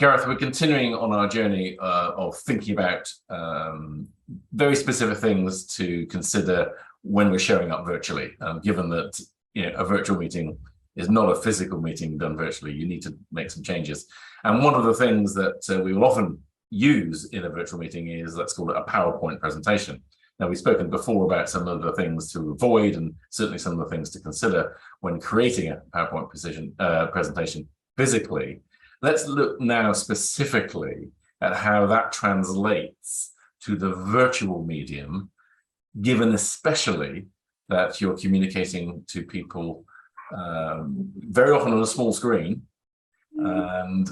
Gareth, we're continuing on our journey of thinking about very specific things to consider when we're showing up virtually. Given that a virtual meeting is not a physical meeting done virtually, you need to make some changes. And one of the things that we will often use in a virtual meeting is, let's call it a PowerPoint presentation. Now, we've spoken before about some of the things to avoid and certainly some of the things to consider when creating a PowerPoint presentation physically. Let's look now specifically at how that translates to the virtual medium, given especially that you're communicating to people very often on a small screen and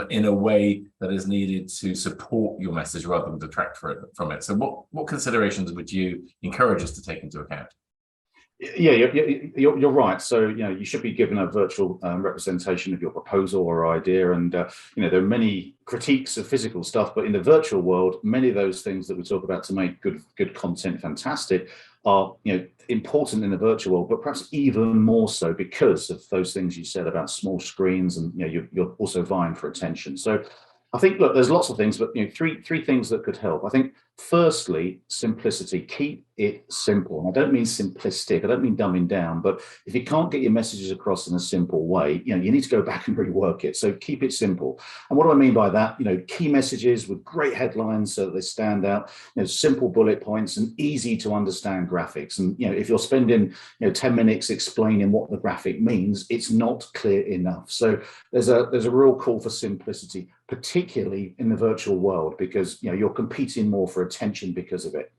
in a way that is needed to support your message rather than detract from it. So what considerations would you encourage us to take into account? Yeah, you're right. So, you should be given a virtual representation of your proposal or idea. And, there are many critiques of physical stuff, but in the virtual world, many of those things that we talk about to make good content fantastic are, important in the virtual world, but perhaps even more so because of those things you said about small screens and, you're also vying for attention. So I think, look, there's lots of things, but three things that could help. I think, firstly, simplicity. Keep it simple. And I don't mean simplistic. I don't mean dumbing down. But if you can't get your messages across in a simple way, you need to go back and rework it. So keep it simple. And what do I mean by that? Key messages with great headlines so that they stand out. Simple bullet points and easy to understand graphics. And if you're spending 10 minutes explaining what the graphic means, it's not clear enough. So there's a real call for simplicity, particularly in the virtual world, because you're competing more for attention because of it.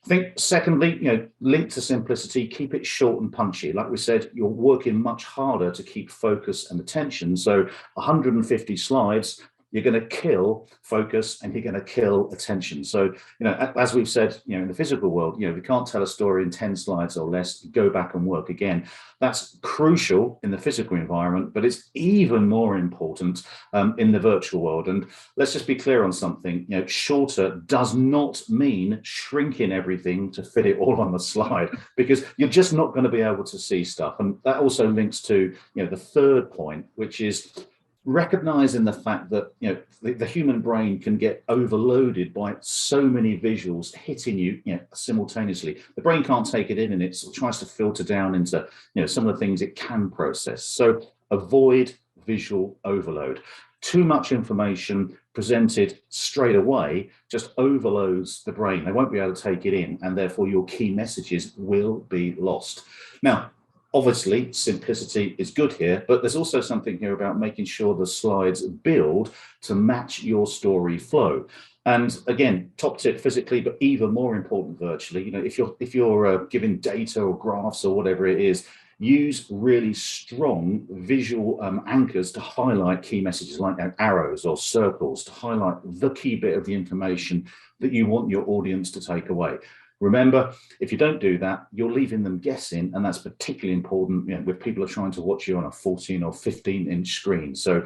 I think, secondly, linked to simplicity, keep it short and punchy. Like we said, you're working much harder to keep focus and attention. So 150 slides, you're going to kill focus and you're going to kill attention. So, as we've said, in the physical world, we can't tell a story in 10 slides or less, go back and work again. That's crucial in the physical environment, but it's even more important in the virtual world. And let's just be clear on something, shorter does not mean shrinking everything to fit it all on the slide, because you're just not going to be able to see stuff. And that also links to, the third point, which is recognizing the fact that the human brain can get overloaded by so many visuals hitting you, simultaneously. The brain can't take it in, and it tries to filter down into some of the things it can process. So avoid visual overload. Too much information presented straight away just overloads the brain. They won't be able to take it in, and therefore your key messages will be lost. Now, obviously, simplicity is good here, but there's also something here about making sure the slides build to match your story flow. And again, top tip physically, but even more important virtually, if you're giving data or graphs or whatever it is, use really strong visual anchors to highlight key messages, like arrows or circles, to highlight the key bit of the information that you want your audience to take away. Remember, if you don't do that, you're leaving them guessing, and that's particularly important when people are trying to watch you on a 14 or 15-inch screen. So,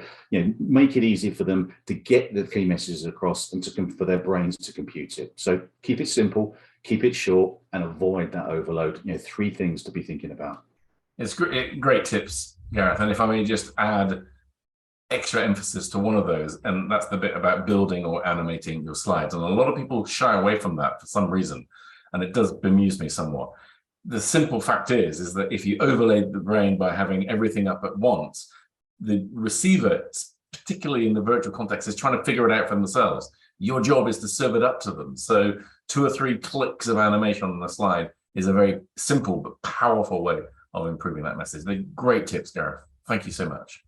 make it easy for them to get the key messages across and for their brains to compute it. So keep it simple, keep it short, and avoid that overload. Three things to be thinking about. It's great tips, Gareth. And if I may just add extra emphasis to one of those, and that's the bit about building or animating your slides. And a lot of people shy away from that for some reason, and it does bemuse me somewhat. The simple fact is that if you overload the brain by having everything up at once, the receiver, particularly in the virtual context, is trying to figure it out for themselves. Your job is to serve it up to them. So 2 or 3 clicks of animation on the slide is a very simple but powerful way of improving that message. They're great tips, Gareth. Thank you so much.